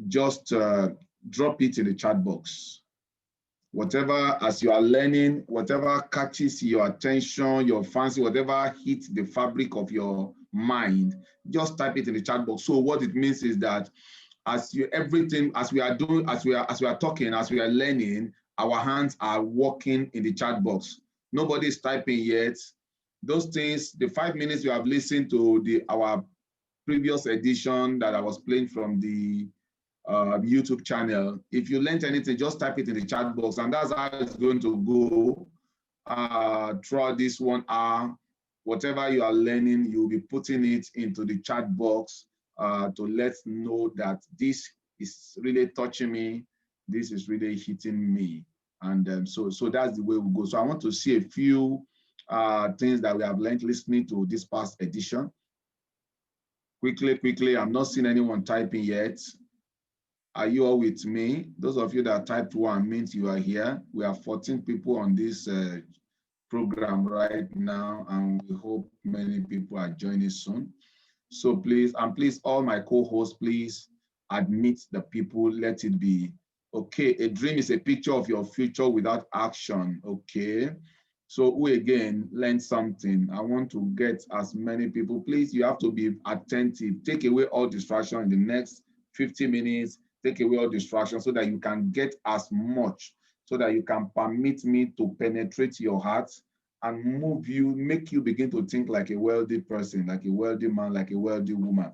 just drop it in the chat box. Whatever, as you are learning, whatever catches your attention, your fancy, whatever hits the fabric of your mind, just type it in the chat box. So what it means is that as you everything, as we are doing, as we are talking, as we are learning, our hands are working in the chat box. Nobody is typing yet. Those things, the 5 minutes you have listened to our previous edition that I was playing from the YouTube channel. If you learned anything, just type it in the chat box, and that's how it's going to go throughout this 1 hour. Whatever you are learning, you'll be putting it into the chat box to let know that this is really touching me, this is really hitting me, and so that's the way we go. So I want to see a few things that we have learned listening to this past edition. Quickly, I'm not seeing anyone typing yet. Are you all with me? Those of you that typed 1 means you are here. We have 14 people on this program right now, and we hope many people are joining soon. So please, and please, all my co-hosts, please admit the people, let it be. Okay, a dream is a picture of your future without action. Okay, so we again learned something. I want to get as many people. Please, you have to be attentive. Take away all distraction in the next 50 minutes. Take away all distraction so that you can get as much, so that you can permit me to penetrate your heart and move you, make you begin to think like a wealthy person, like a wealthy man, like a wealthy woman.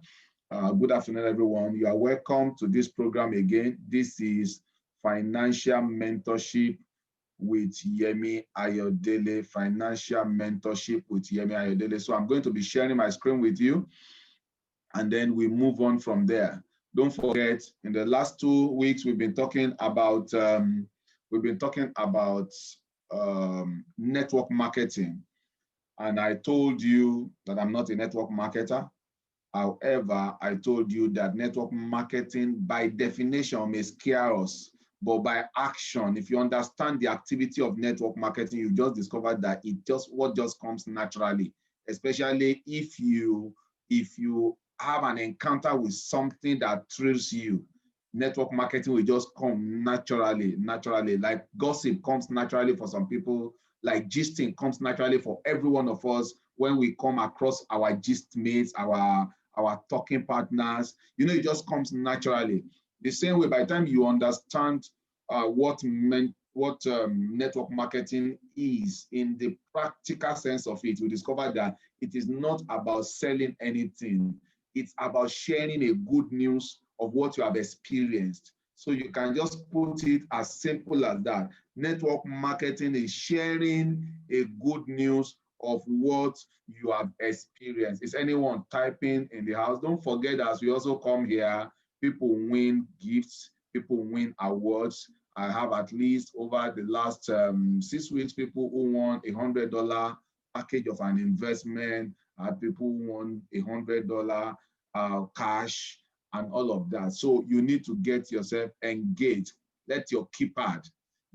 Good afternoon, everyone. You are welcome to this program again. This is Financial Mentorship with Yemi Ayodele, Financial Mentorship with Yemi Ayodele. So I'm going to be sharing my screen with you, and then we move on from there. Don't forget, in the last 2 weeks, we've been talking about network marketing. And I told you that I'm not a network marketer. However, I told you that network marketing by definition may scare us, but by action, if you understand the activity of network marketing, you just discover that what just comes naturally, especially if you have an encounter with something that thrills you. Network marketing will just come naturally, like gossip comes naturally for some people, like gisting comes naturally for every one of us when we come across our gist mates, our talking partners. It just comes naturally. The same way, by the time you understand what network marketing is in the practical sense of it, you discover that it is not about selling anything. It's about sharing a good news of what you have experienced. So you can just put it as simple as that. Network marketing is sharing a good news of what you have experienced. Is anyone typing in the house? Don't forget, as we also come here, people win gifts, people win awards. I have at least over the last 6 weeks, people who won $100 package of an investment, people who won $100 cash, and all of that. So you need to get yourself engaged. Let your keypad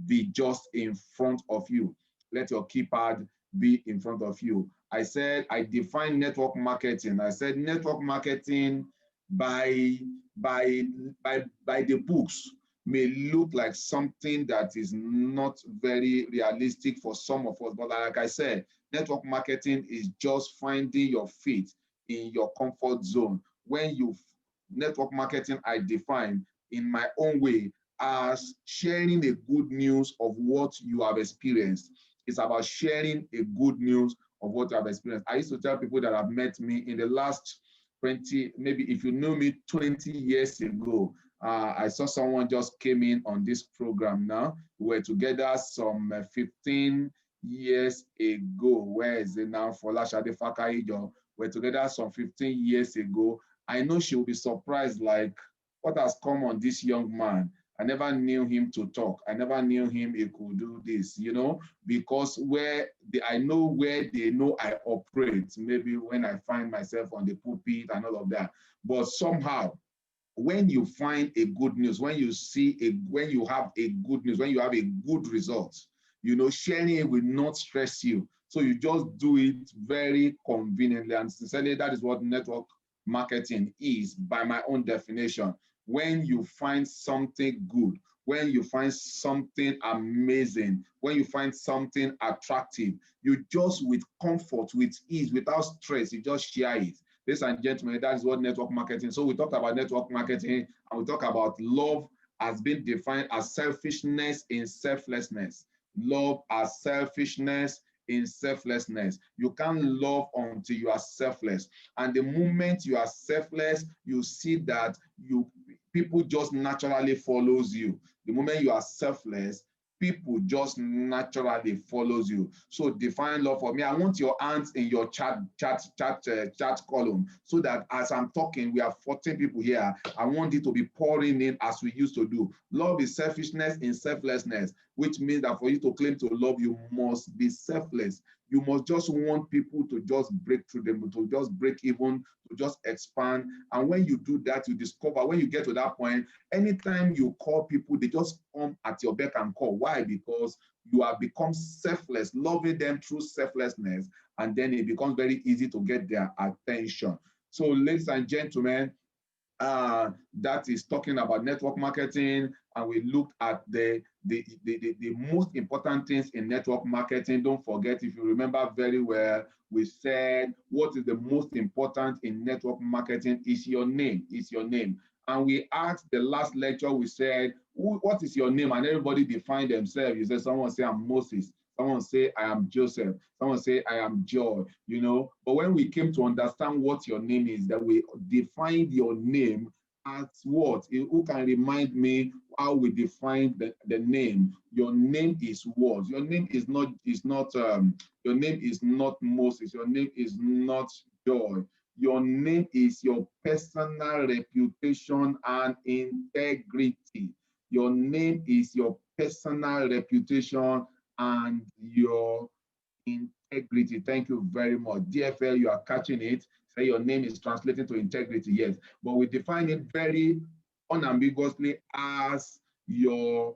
be just in front of you. Let your keypad be in front of you. I said, I define network marketing. I said network marketing by the books may look like something that is not very realistic for some of us. But like I said, network marketing is just finding your feet in your comfort zone. Network marketing, I define in my own way as sharing a good news of what you have experienced. It's about sharing a good news of what you have experienced. I used to tell people that have met me in the last 20, maybe if you know me 20 years ago, I saw someone just came in on this program now. We were together some 15 years ago. Where is it now? Folashade Fakaijo. We're together some 15 years ago. I know she will be surprised, like, what has come on this young man? I never knew him to talk. I never knew him he could do this, because I know where they know I operate, maybe when I find myself on the pulpit and all of that. But somehow, when you find a good news, when you have a good news, when you have a good result, sharing it will not stress you. So you just do it very conveniently. And sincerely, that is what network marketing is by my own definition. when you find something good, when you find something amazing, when you find something attractive, you just with comfort, with ease, without stress, you just share it. Ladies and gentlemen, that is what network marketing. So we talked about network marketing and we talk about love has been defined as selfishness in selflessness. Love as selfishness in selflessness. You can't love until you are selfless. And the moment you are selfless, you see that people just naturally follows you. The moment you are selfless, people just naturally follows you. So define love for me. I want your hands in your chat column so that as I'm talking, we have 14 people here. I want it to be pouring in as we used to do. Love is selfishness in selflessness, which means that for you to claim to love, you must be selfless. You must just want people to just break through them, to just break even, to just expand. And when you do that, you discover when you get to that point, anytime you call people, they just come at your beck and call. Why? Because you have become selfless, loving them through selflessness, and then it becomes very easy to get their attention. So, ladies and gentlemen, that is talking about network marketing, and we looked at the most important things in network marketing. Don't forget, if you remember very well, we said what is the most important in network marketing is your name, is your name. And we asked the last lecture, we said, what is your name? And everybody defined themselves. You said, someone say, I'm Moses. Someone say, I am Joseph. Someone say, I am Joy, you know. But when we came to understand what your name is, that we defined your name as what? Who can remind me how we define the name? Your name is what? Your name your name is not Moses. Your name is not Joy. Your name is your personal reputation and integrity. Your name is your personal reputation and your integrity. Thank you very much. DFL, you are catching it. Say your name is translating to integrity, yes. But we define it very unambiguously as your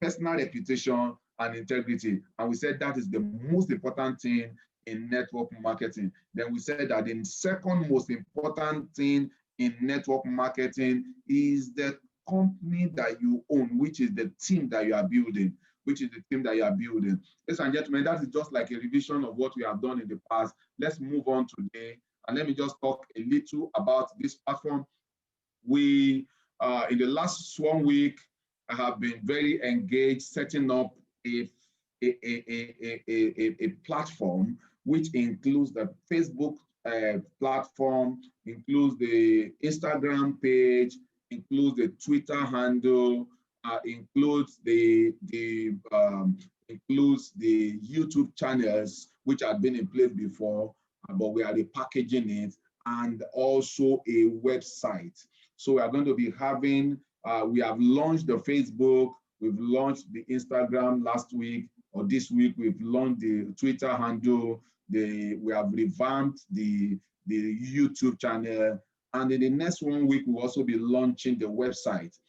personal reputation and integrity. And we said that is the most important thing in network marketing. Then we said that the second most important thing in network marketing is the company that you own, which is the team that you are building, which is the team that you are building. Ladies and gentlemen, that is just like a revision of what we have done in the past. Let's move on today. And let me just talk a little about this platform. We, in the last 1 week, I have been very engaged setting up a platform which includes the Facebook platform, includes the Instagram page, includes the Twitter handle, includes the YouTube channels which had been in place before, but we are repackaging it, and also a website. So we are going to be having, we have launched the Facebook, we've launched the Instagram last week, or this week we've launched the Twitter handle, we have revamped the YouTube channel, and in the next 1 week we'll also be launching the website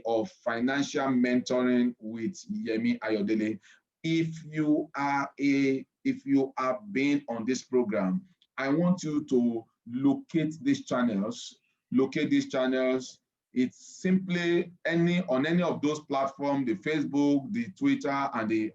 of financial mentoring with Yemi Ayodele. If you have been on this program, I want you to locate these channels. Locate these channels. It's simply on any of those platforms, the Facebook, the Twitter, and the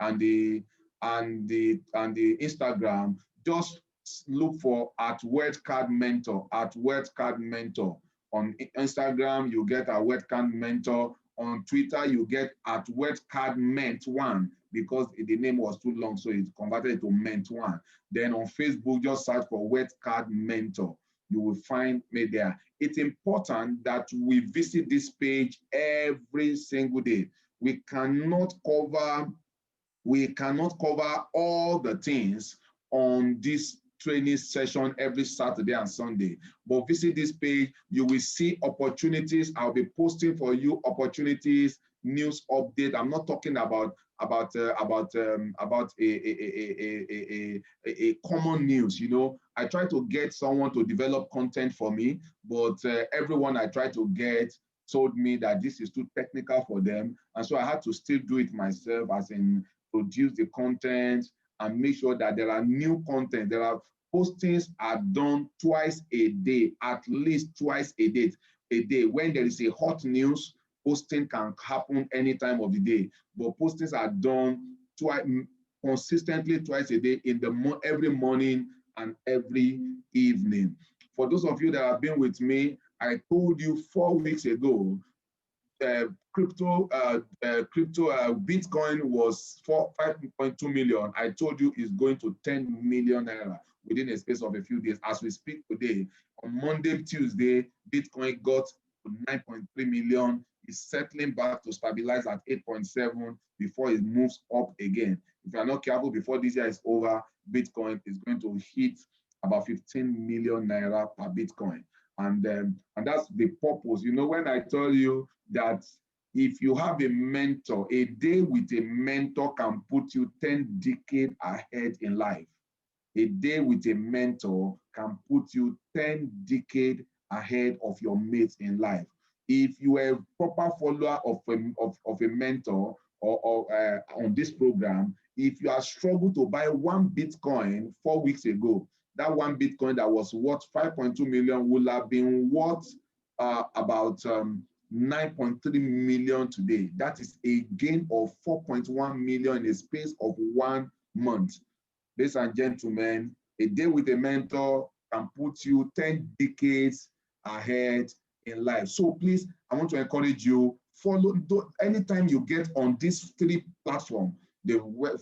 Instagram. Just look for at Wordcard Mentor, at Wordcard Mentor. On Instagram, you get a Wordcard Mentor. On Twitter, you get at Wordcard Ment1 because the name was too long, so it converted to Ment1. Then on Facebook, just search for Wordcard Mentor. You will find me there. It's important that we visit this page every single day. We cannot cover all the things on this training session every Saturday and Sunday. But visit this page, you will see opportunities. I'll be posting for you opportunities, news update. I'm not talking about a common news. You know, I try to get someone to develop content for me, but everyone I try to get told me that this is too technical for them, and so I had to still do it myself, as in produce the content and make sure that there are new content. There are postings are done twice a day, at least twice a day. a day. When there is a hot news, posting can happen any time of the day, but postings are done twice, consistently twice a day in the every morning and every evening. For those of you that have been with me, I told you 4 weeks ago Bitcoin was 5.2 million. I told you it's going to 10 million naira within a space of a few days. As we speak today, on Monday, Tuesday, Bitcoin got to 9.3 million. It's settling back to stabilize at 8.7 before it moves up again. If you're not careful, before this year is over, Bitcoin is going to hit about 15 million naira per Bitcoin. And that's the purpose. You know, when I tell you that if you have a mentor, a day with a mentor can put you 10 decades ahead in life. A day with a mentor can put you 10 decades ahead of your mates in life. If you are a proper follower of a mentor or on this program, if you are struggled to buy one Bitcoin 4 weeks ago, that one Bitcoin that was worth 5.2 million will have been worth about 9.3 million today. That is a gain of 4.1 million in the space of 1 month. Ladies and gentlemen, a day with a mentor can put you 10 decades ahead in life. So please, I want to encourage you, follow, anytime you get on these 3 platforms, the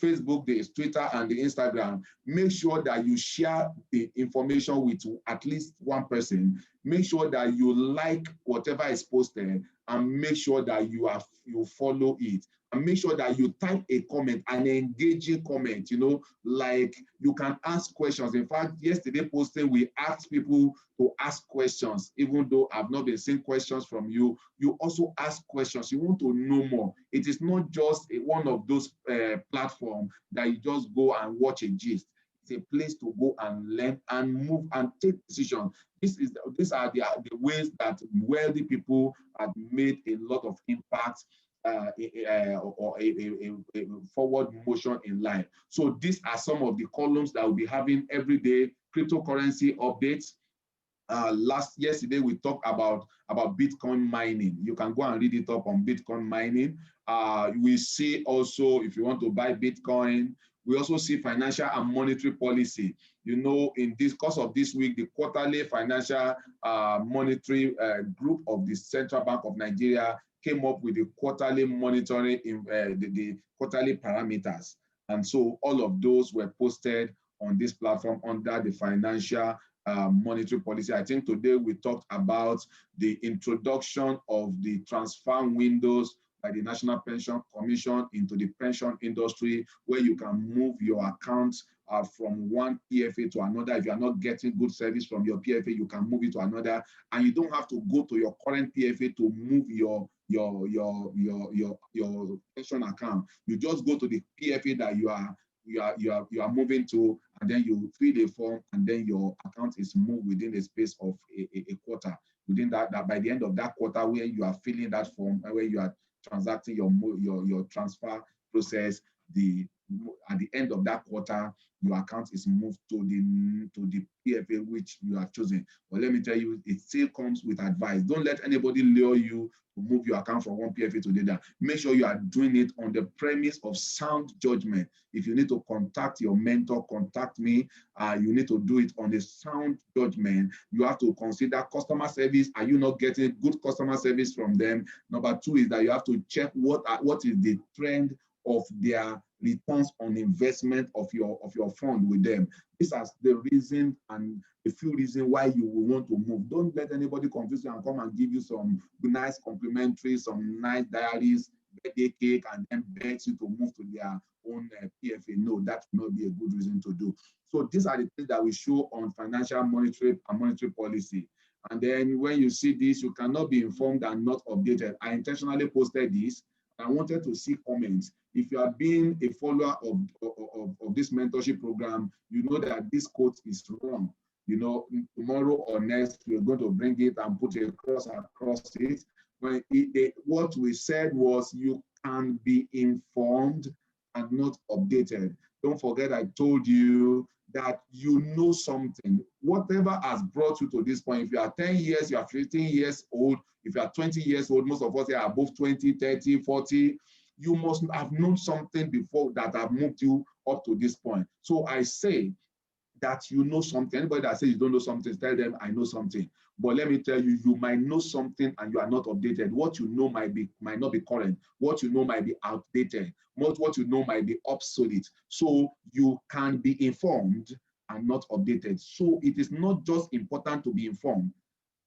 Facebook, the Twitter, and the Instagram, make sure that you share the information with at least one person. Make sure that you like whatever is posted, and make sure that you follow it. And make sure that you type a comment, an engaging comment, you know, like you can ask questions. In fact, yesterday posting, we asked people to ask questions. Even though I've not been seeing questions from you, you also ask questions. You want to know more. It is not just one of those platforms that you just go and watch a gist. It's a place to go and learn and move and take decisions. These are the ways that wealthy people have made a lot of impact or a forward motion in life. So these are some of the columns that we'll be having every day. Cryptocurrency updates. Yesterday we talked about Bitcoin mining. You can go and read it up on Bitcoin mining. We see also, if you want to buy Bitcoin, we also see financial and monetary policy. You know, in this course of this week, the quarterly financial monetary group of the Central Bank of Nigeria came up with the quarterly monitoring in the quarterly parameters. And so all of those were posted on this platform under the financial monetary policy. I think today we talked about the introduction of the transfer windows by the National Pension Commission into the pension industry, where you can move your accounts from one PFA to another. If you are not getting good service from your PFA, you can move it to another, and you don't have to go to your current PFA to move your pension account. You just go to the PFA that you are moving to, and then you fill a form, and then your account is moved within the space of a quarter. Within that by the end of that quarter, where you are filling that form, where you are transacting your transfer process, at the end of that quarter, your account is moved to the PFA which you have chosen. But let me tell you, it still comes with advice. Don't let anybody lure you to move your account from one PFA to the other. Make sure you are doing it on the premise of sound judgment. If you need to contact your mentor, contact me. You need to do it on the sound judgment. You have to consider customer service. Are you not getting good customer service from them? Number 2 is that you have to check what is the trend of their returns on investment of your fund with them. These are the reason and a few reasons why you will want to move. Don't let anybody confuse you and come and give you some nice complimentary, some nice diaries, birthday cake, and then beg you to move to their own PFA. No, that will not be a good reason to do. So these are the things that we show on financial monetary and monetary policy. And then when you see this, you cannot be informed and not updated. I intentionally posted this. I wanted to see comments. If you are being a follower of this mentorship program, you know that this quote is wrong. You know, tomorrow or next, we're going to bring it and put a cross across it. What we said was you can be informed and not updated. Don't forget I told you that you know something. Whatever has brought you to this point, if you are 10 years, you are 15 years old, if you are 20 years old, most of us are above 20, 30, 40, you must have known something before that have moved you up to this point. So I say that you know something. Anybody that says you don't know something, tell them I know something. But let me tell you, you might know something and you are not updated. What you know might not be current. What you know might be outdated. What you know might be obsolete. So you can be informed and not updated. So it is not just important to be informed.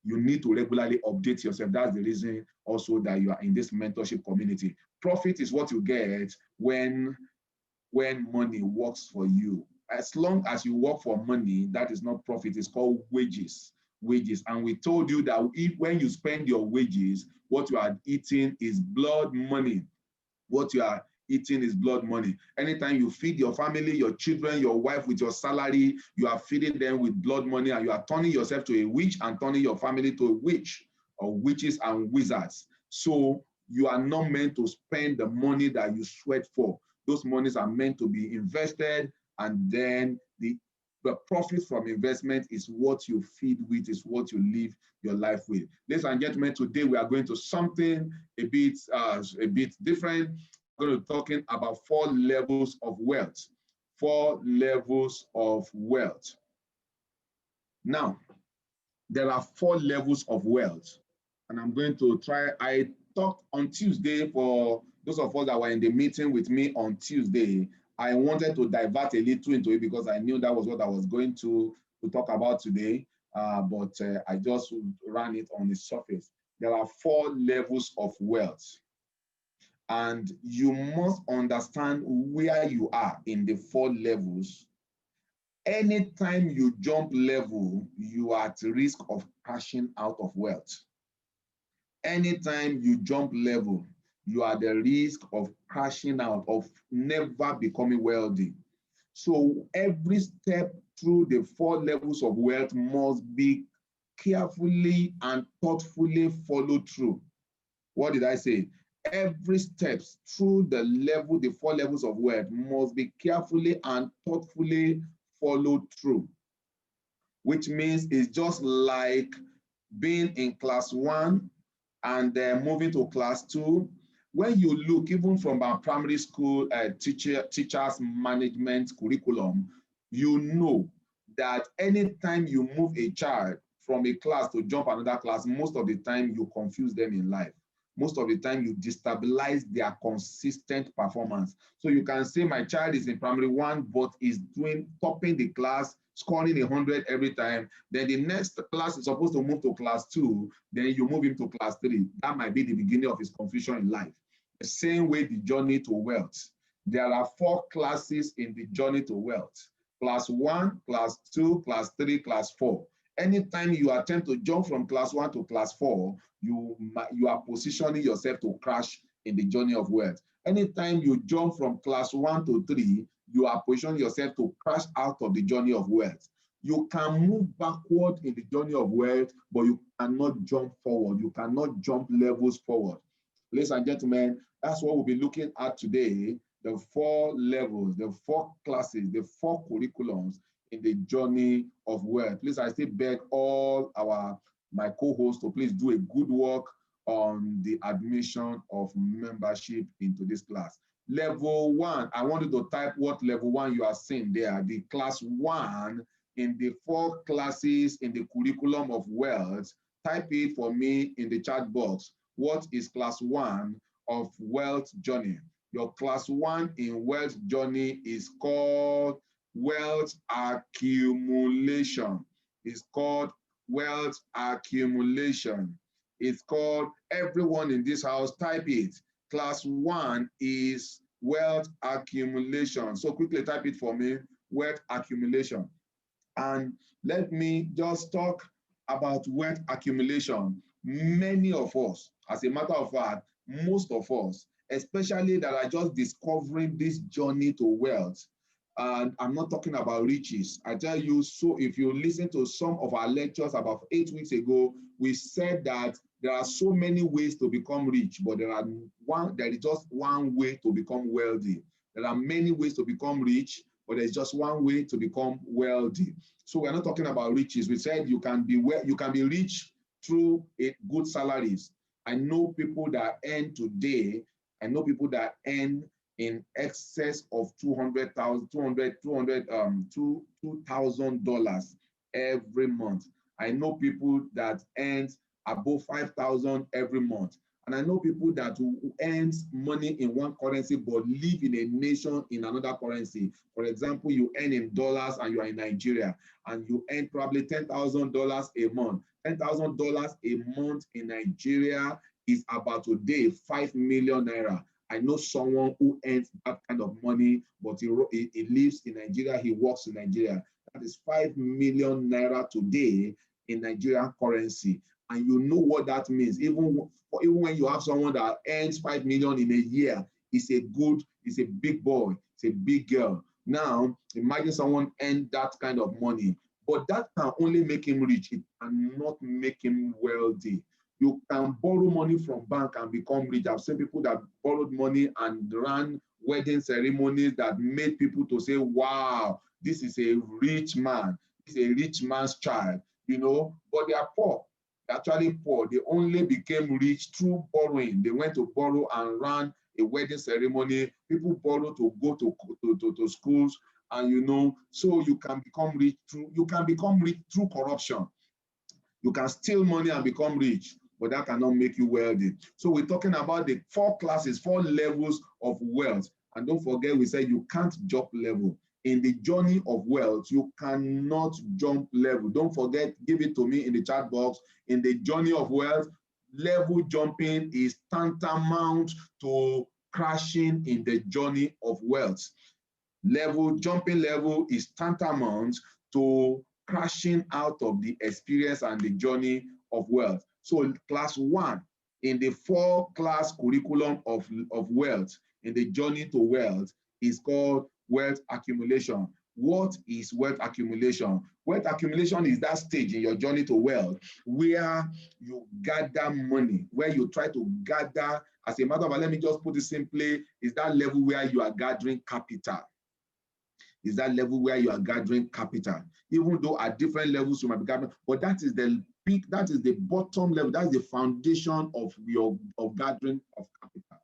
You need to regularly update yourself. That's the reason also that you are in this mentorship community. Profit is what you get when money works for you. As long as you work for money, that is not profit, it's called wages. Wages. And we told you that if when you spend your wages, what you are eating is blood money. What you are eating is blood money. Anytime you feed your family, your children, your wife with your salary, you are feeding them with blood money and you are turning yourself to a witch and turning your family to a witch or witches and wizards. So you are not meant to spend the money that you sweat for. Those monies are meant to be invested, and then the profit from investment is what you feed with, is what you live your life with. Ladies and gentlemen, today we are going to something a bit different. We're going to be talking about 4 levels of wealth. 4 levels of wealth. Now, there are 4 levels of wealth, and I'm going to try. I talked on Tuesday for those of us that were in the meeting with me on Tuesday. I wanted to divert a little into it because I knew that was what I was going to talk about today, but I just ran it on the surface. There are 4 levels of wealth, and you must understand where you are in the 4 levels. Anytime you jump level, you are at risk of crashing out of wealth. Anytime you jump level, you are at the risk of crashing out, of never becoming wealthy. So every step through the 4 levels of wealth must be carefully and thoughtfully followed through. What did I say? Every step through the 4 levels of wealth must be carefully and thoughtfully followed through, which means it's just like being in class 1 and then moving to class 2. When you look, even from our primary school teachers management curriculum, you know that anytime you move a child from a class to jump another class, most of the time you confuse them in life. Most of the time you destabilize their consistent performance. So you can say my child is in primary 1, but is topping the class, scoring 100 every time. Then the next class is supposed to move to class 2, then you move him to class 3. That might be the beginning of his confusion in life. The same way the journey to wealth. There are 4 classes in the journey to wealth. Class 1, class 2, class 3, class 4. Anytime you attempt to jump from class 1 to class 4, you are positioning yourself to crash in the journey of wealth. Anytime you jump from class 1 to 3, you are positioning yourself to crash out of the journey of wealth. You can move backward in the journey of wealth, but you cannot jump forward. You cannot jump levels forward. Ladies and gentlemen, that's what we'll be looking at today, the 4 levels, the 4 classes, the 4 curriculums in the journey of wealth. Please, I still beg all my co-hosts to please do a good work on the admission of membership into this class. Level 1, I want you to type what level 1 you are seeing there, the class 1 in the 4 classes in the curriculum of wealth. Type it for me in the chat box. What is class 1 of wealth journey? Your class 1 in wealth journey is called wealth accumulation. It's called wealth accumulation. It's called, everyone in this house, type it. Class 1 is wealth accumulation. So quickly type it for me, wealth accumulation. And let me just talk about wealth accumulation. Many of us, as a matter of fact, most of us, especially that are just discovering this journey to wealth, and I'm not talking about riches. I tell you, so if you listen to some of our lectures about 8 weeks ago, we said that there are so many ways to become rich, but there is just one way to become wealthy. There are many ways to become rich, but there's just one way to become wealthy. So we're not talking about riches. We said you can be rich through good salaries. I know people that earn today, I know people that earn in excess of $2,000 every month. I know people that earn above 5,000 every month. And I know people that who earns money in one currency but live in a nation in another currency. For example, you earn in dollars and you are in Nigeria and you earn probably $10,000 a month. $10,000 a month in Nigeria is about today 5 million naira. I know someone who earns that kind of money, but he lives in Nigeria, he works in Nigeria. That is 5 million naira today in Nigerian currency. And you know what that means. Even when you have someone that earns 5 million in a year, it's a big boy, it's a big girl. Now, imagine someone earn that kind of money, but that can only make him rich. It cannot make him wealthy. You can borrow money from bank and become rich. I've seen people that borrowed money and ran wedding ceremonies that made people to say, wow, this is a rich man. It's a rich man's child, but they are poor. They're actually poor. They only became rich through borrowing. They went to borrow and ran a wedding ceremony. People borrow to go to schools, and so you can become rich through corruption. You can steal money and become rich, but that cannot make you wealthy. So we're talking about the 4 levels of wealth. And don't forget, we said you can't jump level. In the journey of wealth, you cannot jump level. Don't forget, give it to me in the chat box. In the journey of wealth, level jumping is tantamount to crashing in the journey of wealth. Jumping level is tantamount to crashing out of the experience and the journey of wealth. So class 1 in the 4-class curriculum of wealth, in the journey to wealth, is called wealth accumulation. What is wealth accumulation? Wealth accumulation is that stage in your journey to wealth where you gather money, where you try to gather, as a matter of fact, let me just put it simply, is that level where you are gathering capital. Is that level where you are gathering capital. Even though at different levels you might be gathering, but that is the peak, that is the bottom level, that's the foundation of gathering of capital.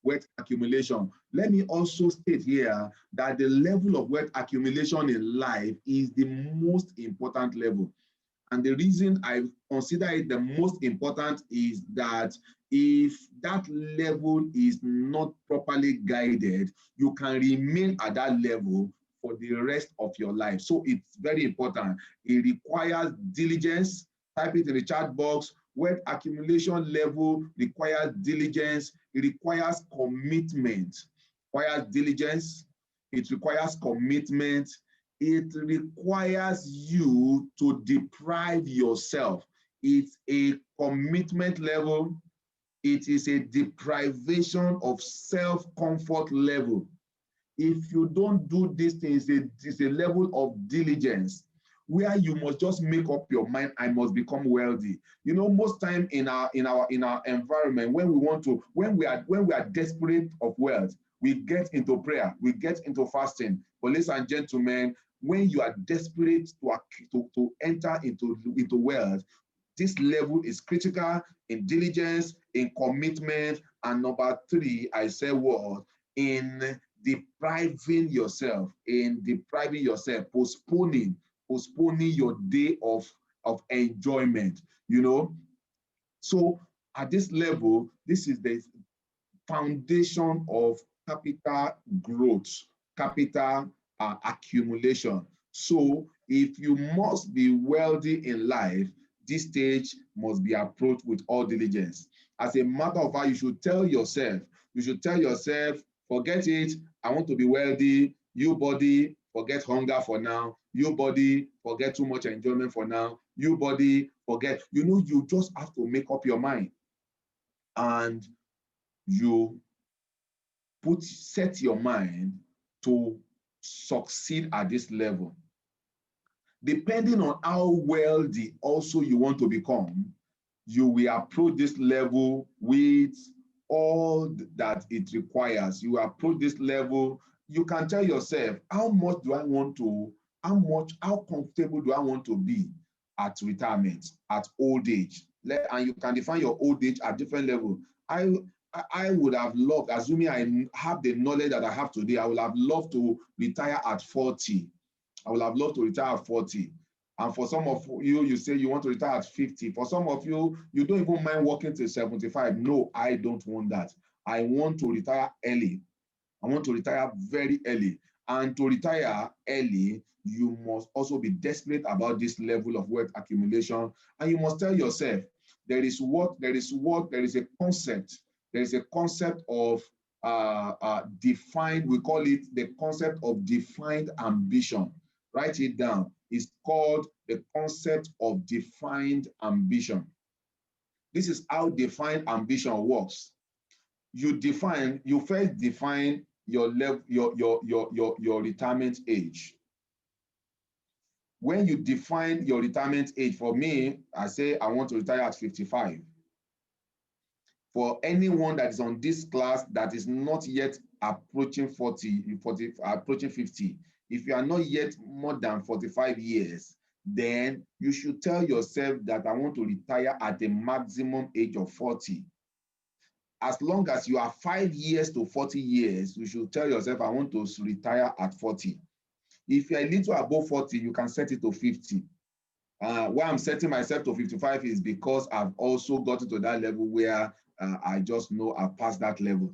Wealth accumulation. Let me also state here that the level of wealth accumulation in life is the most important level. And the reason I consider it the most important is that if that level is not properly guided, you can remain at that level for the rest of your life. So it's very important. It requires diligence. Type it in the chat box. Wealth accumulation level requires diligence. It requires commitment. It requires diligence. It requires commitment. It requires you to deprive yourself. It's a commitment level. It is a deprivation of self-comfort level. If you don't do this thing, it's a level of diligence where you must just make up your mind, I must become wealthy. Most time in our environment, when we are desperate of wealth, we get into prayer, we get into fasting. But ladies and gentlemen, when you are desperate to enter into wealth, this level is critical in diligence, in commitment, and number 3, I say what? In depriving yourself, postponing your day of enjoyment, So at this level, this is the foundation of capital growth, capital accumulation. So if you must be wealthy in life, this stage must be approached with all diligence. As a matter of fact, you should tell yourself, forget it, I want to be wealthy. You body, forget hunger for now. You body, forget too much enjoyment for now. You body, forget. You just have to make up your mind. And you set your mind to succeed at this level. Depending on how wealthy also you want to become, you will approach this level with all that it requires. You approach this level, you can tell yourself, how much do I want to, how comfortable do I want to be at retirement, at old age? And you can define your old age at different levels. I would have loved, assuming I have the knowledge that I have today, I would have loved to retire at 40. I would have loved to retire at 40. And for some of you, you say you want to retire at 50. For some of you, you don't even mind working till 75. No, I don't want that. I want to retire early. I want to retire very early. And to retire early, you must also be desperate about this level of wealth accumulation. And you must tell yourself, there is a concept. There is a concept of defined, we call it the concept of defined ambition. Write it down. It's called the concept of defined ambition. This is how defined ambition works. You first define your level, your retirement age. When you define your retirement age, for me, I say I want to retire at 55. For anyone that is on this class that is not yet approaching 40, approaching 50, if you are not yet more than 45 years, then you should tell yourself that I want to retire at the maximum age of 40. As long as you are 5 years to 40 years, you should tell yourself, I want to retire at 40. If you're a little above 40, you can set it to 50. Why I'm setting myself to 55 is because I've also gotten to that level where I just know I've passed that level.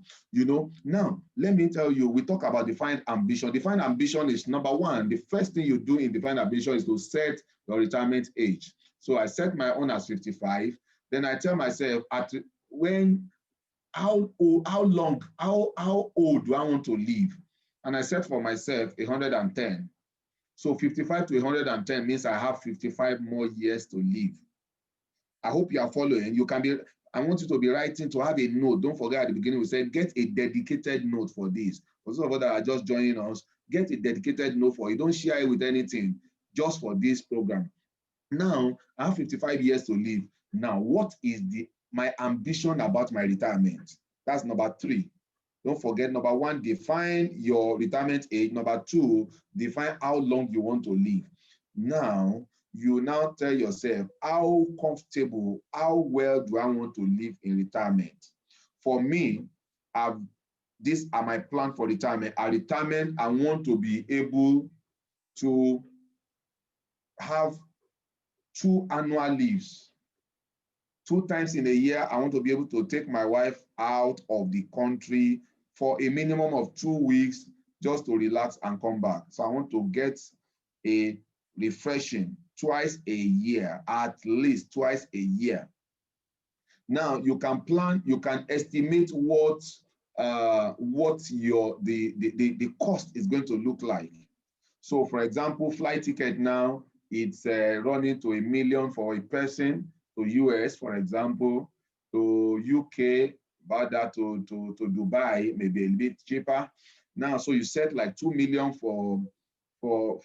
Now, let me tell you, we talk about defined ambition. Defined ambition is number one. The first thing you do in defined ambition is to set your retirement age. So I set my own as 55. Then I tell myself, how old do I want to live? And I set for myself 110. So 55 to 110 means I have 55 more years to live. I hope you are following. I want you to be writing, to have a note. Don't forget at the beginning we said, get a dedicated note for this. For those of us that are just joining us, get a dedicated note for it. Don't share it with anything, just for this program. Now, I have 55 years to live. Now, what is my ambition about my retirement? That's number 3. Don't forget, number 1, define your retirement age. Number 2, define how long you want to live. Now, you now tell yourself, how comfortable, how well do I want to live in retirement? For me, these are my plan for retirement. At retirement, I want to be able to have 2 annual leaves. 2 times in a year, I want to be able to take my wife out of the country for a minimum of 2 weeks just to relax and come back. So I want to get a refreshing twice a year, at least twice a year. Now you can plan, you can estimate what the cost is going to look like. So for example, flight ticket now, it's running to $1 million for a person, to US, for example, to UK, about that to Dubai, maybe a little bit cheaper. Now, so you set like 2 million for your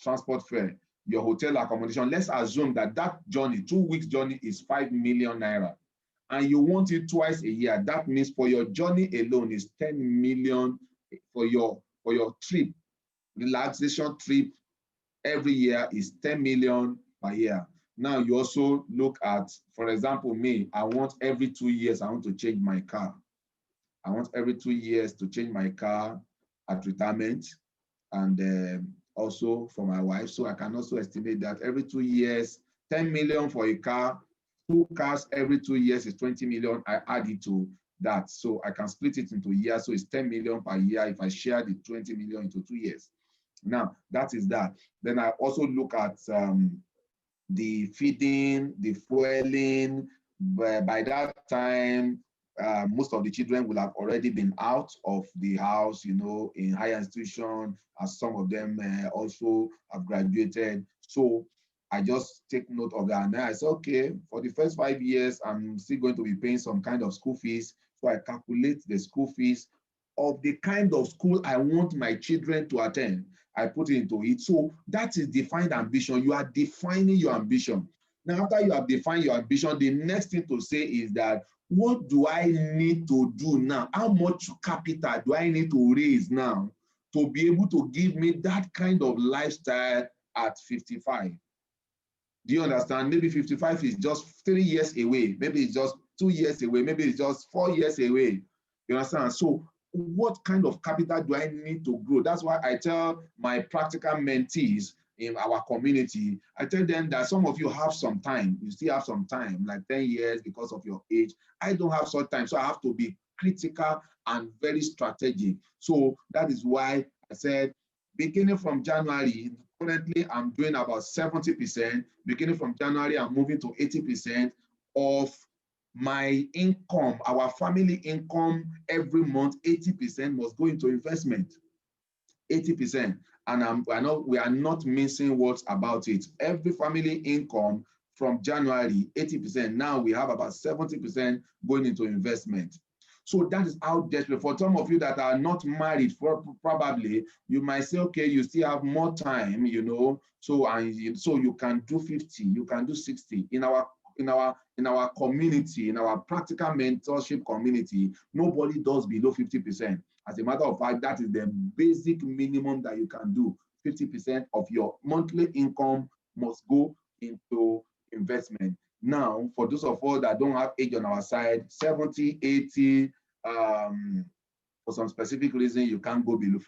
transport fare, your hotel accommodation. Let's assume that journey, 2 weeks journey, is 5 million naira, and you want it twice a year. That means for your journey alone is 10 million for your trip, relaxation trip. Every year is 10 million per year. Now you also look at, for example, me, I want every 2 years, I want to change my car. I want every 2 years to change my car at retirement, and also for my wife. So I can also estimate that every 2 years, 10 million for a car, 2 cars every 2 years is 20 million. I add it to that. So I can split it into years. So it's 10 million per year if I share the 20 million into 2 years. Now, that is that. Then I also look at the feeding, the fueling. By that time, most of the children will have already been out of the house, in higher institution, as some of them also have graduated. So I just take note of that. And then I say, okay, for the first 5 years, I'm still going to be paying some kind of school fees. So I calculate the school fees of the kind of school I want my children to attend. I put it into it. So that is defined ambition. You are defining your ambition. Now, after you have defined your ambition, the next thing to say is that, what do I need to do now? How much capital do I need to raise now to be able to give me that kind of lifestyle at 55? Do you understand? Maybe 55 is just 3 years away. Maybe it's just 2 years away. Maybe it's just 4 years away. You understand? So what kind of capital do I need to grow? That's why I tell my practical mentees in our community, I tell them that some of you have some time. You still have some time, like 10 years because of your age. I don't have such time. So I have to be critical and very strategic. So that is why I said, beginning from January, currently I'm doing about 70%. Beginning from January, I'm moving to 80% of my income, our family income every month. 80% must go into investment. 80%. And I know we are not missing words about it. Every family income from January, 80%. Now we have about 70% going into investment. So that is how desperate. For some of you that are not married, probably you might say, okay, you still have more time, you know, so you can do 50, you can do 60. In our community, in our practical mentorship community, nobody does below 50%. As a matter of fact, that is the basic minimum that you can do. 50% of your monthly income must go into investment. Now, for those of us that don't have age on our side, 70, 80, for some specific reason, you can't go below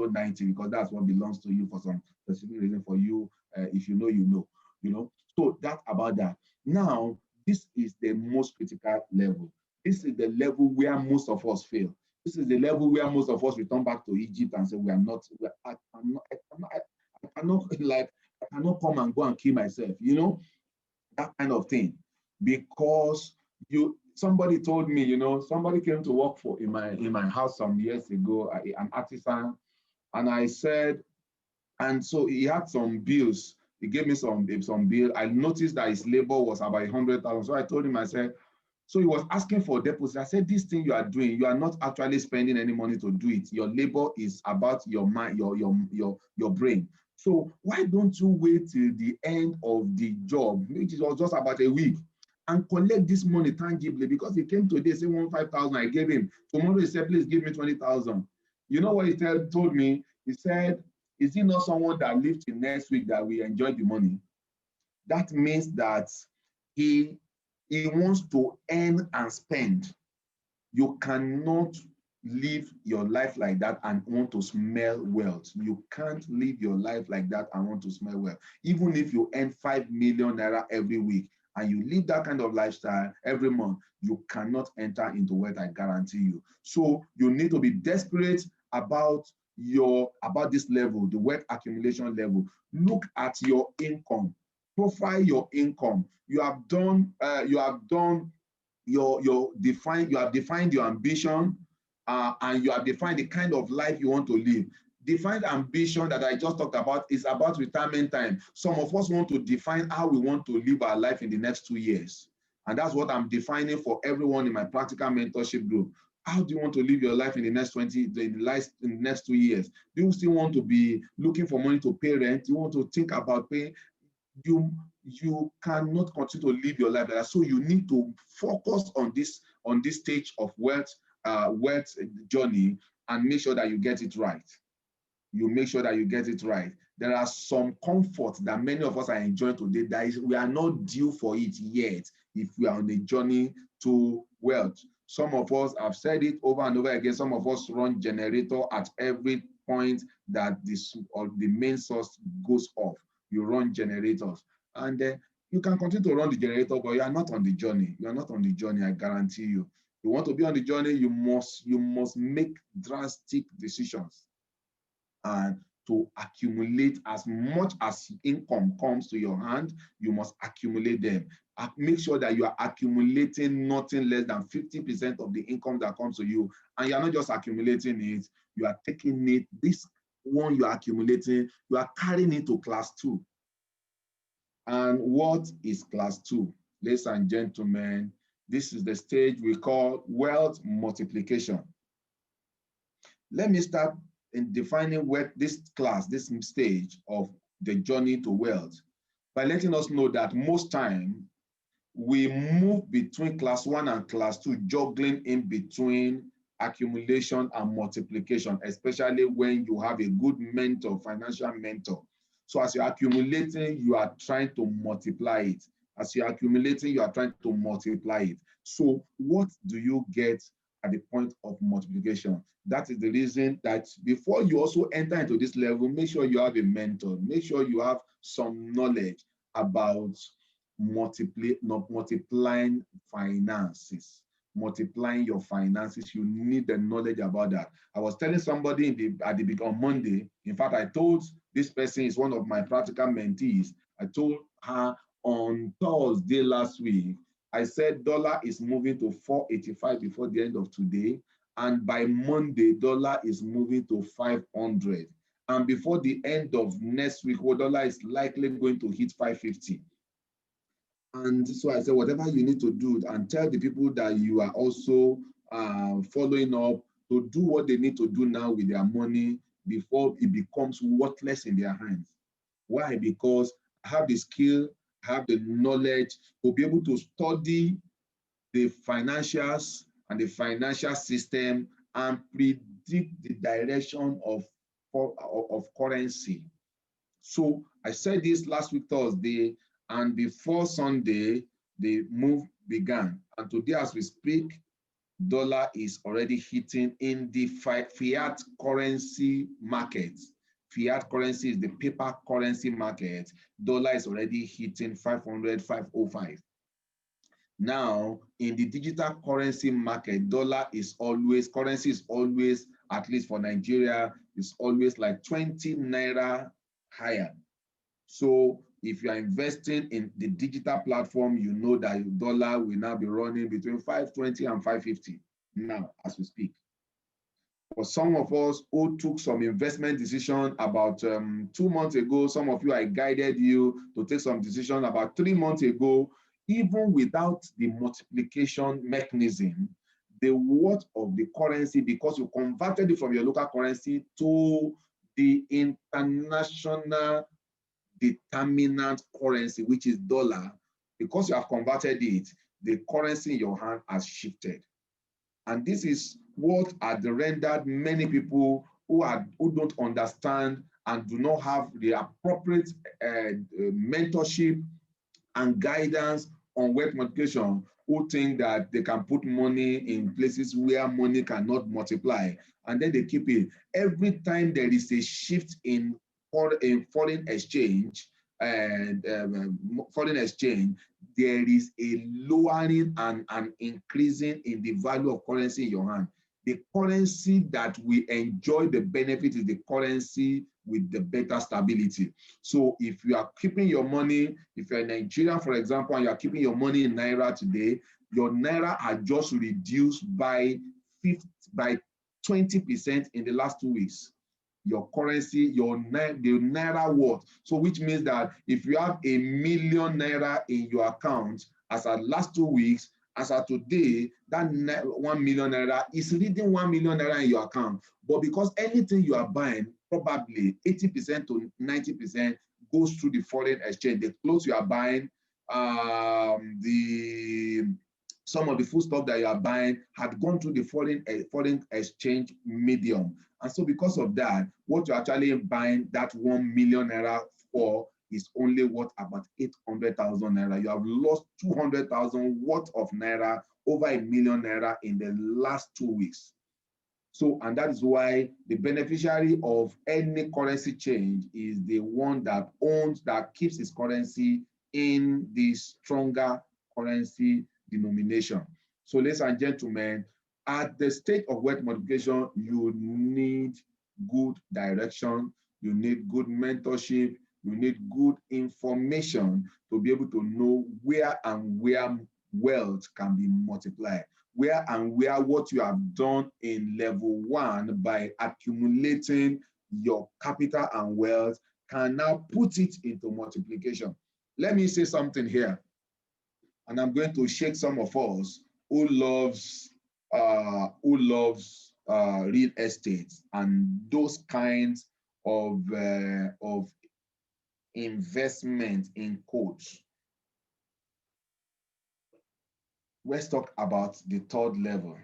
90 because that's what belongs to you for some specific reason for you. If you know, you know, you know. So that's about that. Now, this is the most critical level. This is the level where most of us fail. This is the level where most of us return back to Egypt and say, I cannot, like, I cannot come and go and kill myself, you know, that kind of thing. Because somebody told me, you know, somebody came to work in my house some years ago, an artisan, and I said, and so he had some bills. He gave me some bill. I noticed that his labor was about 100,000. So I told him, I said, so he was asking for deposit. I said, this thing you are doing, you are not actually spending any money to do it. Your labor is about your mind, your brain. So why don't you wait till the end of the job, which was just about a week, and collect this money tangibly? Because he came today saying 5,000, I gave him. Tomorrow he said, please give me 20,000. You know what he told me? He said, is he not someone that lives till next week that we enjoy the money? That means that he wants to earn and spend. You cannot live your life like that and want to smell wealth. You can't live your life like that and want to smell wealth. Even if you earn 5 million naira every week and you live that kind of lifestyle every month, you cannot enter into wealth, I guarantee you. So you need to be desperate about this level, the wealth accumulation level. Look at your income, profile your income. You have defined your ambition, and you have defined the kind of life you want to live. Defined ambition that I just talked about is about retirement time. Some of us want to define how we want to live our life in the next 2 years. And that's what I'm defining for everyone in my practical mentorship group. How do you want to live your life in the next 2 years? Do you still want to be looking for money to pay rent? Do you want to think about paying? You cannot continue to live your life like that. So you need to focus on this stage of wealth journey and make sure that you get it right. You make sure that you get it right. There are some comforts that many of us are enjoying today that we are not due for it yet if we are on a journey to wealth. Some of us have said it over and over again. Some of us run generator at every point that the main source goes off. You run generators, and you can continue to run the generator, but you are not on the journey. You are not on the journey, I guarantee you. You want to be on the journey, you must make drastic decisions and to accumulate as much as income comes to your hand. You must accumulate them. Make sure that you are accumulating nothing less than 50% of the income that comes to you. And you're not just accumulating it, you are taking it, this one you are accumulating, you are carrying it to class 2. And what is class 2? Ladies and gentlemen, this is the stage we call wealth multiplication. Let me start in defining what this stage of the journey to wealth. by letting us know that most time we move between class 1 and class 2, juggling in between accumulation and multiplication, especially when you have a good mentor, financial mentor. So as you're accumulating, you are trying to multiply it. As you're accumulating, you are trying to multiply it. So what do you get at the point of multiplication? That is the reason that before you also enter into this level, make sure you have a mentor. Make sure you have some knowledge about multiplying finances. Multiplying your finances, you need the knowledge about that. I was telling somebody on Monday. In fact, I told this person is one of my practical mentees. I told her on Thursday last week, I said dollar is moving to 485 before the end of today, and by Monday dollar is moving to 500, and before the end of next week, dollar is likely going to hit 550. And so I said, whatever you need to do, and tell the people that you are also following up to do what they need to do now with their money before it becomes worthless in their hands. Why? Because I have the skill, I have the knowledge to be able to study the financials and the financial system and predict the direction of currency. So I said this last week, Thursday, and before Sunday, the move began. And today, as we speak, dollar is already hitting in the fiat currency market. Fiat currency is the paper currency market. Dollar is already hitting 500, 505. Now, in the digital currency market, currency is always, at least for Nigeria, is always like 20 naira higher. So if you are investing in the digital platform, you know that your dollar will now be running between 520 and 550 now as we speak. For some of us who took some investment decision about 2 months ago, some of you, I guided you to take some decision about 3 months ago, even without the multiplication mechanism, the worth of the currency, because you converted it from your local currency to the international determinant currency, which is dollar, because you have converted it, the currency in your hand has shifted. And this is what had rendered many people who don't understand and do not have the appropriate mentorship and guidance on wealth multiplication, who think that they can put money in places where money cannot multiply, and then they keep it. Every time there is a shift in foreign exchange, there is a lowering and an increasing in the value of currency in your hand. The currency that we enjoy the benefit is the currency with the better stability. So if you are keeping your money, if you're in Nigeria, for example, and you are keeping your money in Naira today, your Naira are just reduced by 20% in the last 2 weeks. Your currency, the Naira worth. So which means that if you have 1 million Naira in your account as at last 2 weeks, as of today, that 1 million Naira is reading 1 million Naira in your account. But because anything you are buying, probably 80% to 90% goes through the foreign exchange. The clothes you are buying, some of the food stuff that you are buying had gone through the foreign exchange medium. And so because of that, what you're actually buying that 1 million Naira for is only worth about 800,000 Naira. You have lost 200,000 worth of Naira, over 1 million Naira in the last 2 weeks. So, and that is why the beneficiary of any currency change is the one that keeps his currency in the stronger currency denomination. So, ladies and gentlemen, at the state of wealth multiplication, you need good direction, you need good mentorship, you need good information to be able to know where wealth can be multiplied. Where what you have done in level 1 by accumulating your capital and wealth can now put it into multiplication. Let me say something here, and I'm going to shake some of us who loves real estate and those kinds of investment in quotes. Let's talk about the third level.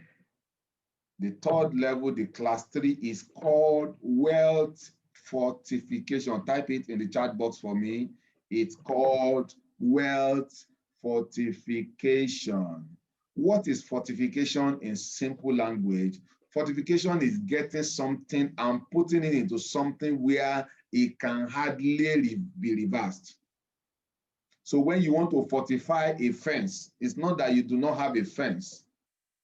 The third level, the class 3, is called wealth fortification. Type it in the chat box for me. It's called wealth fortification. What is fortification in simple language? Fortification is getting something and putting it into something where it can hardly be reversed. So when you want to fortify a fence, it's not that you do not have a fence.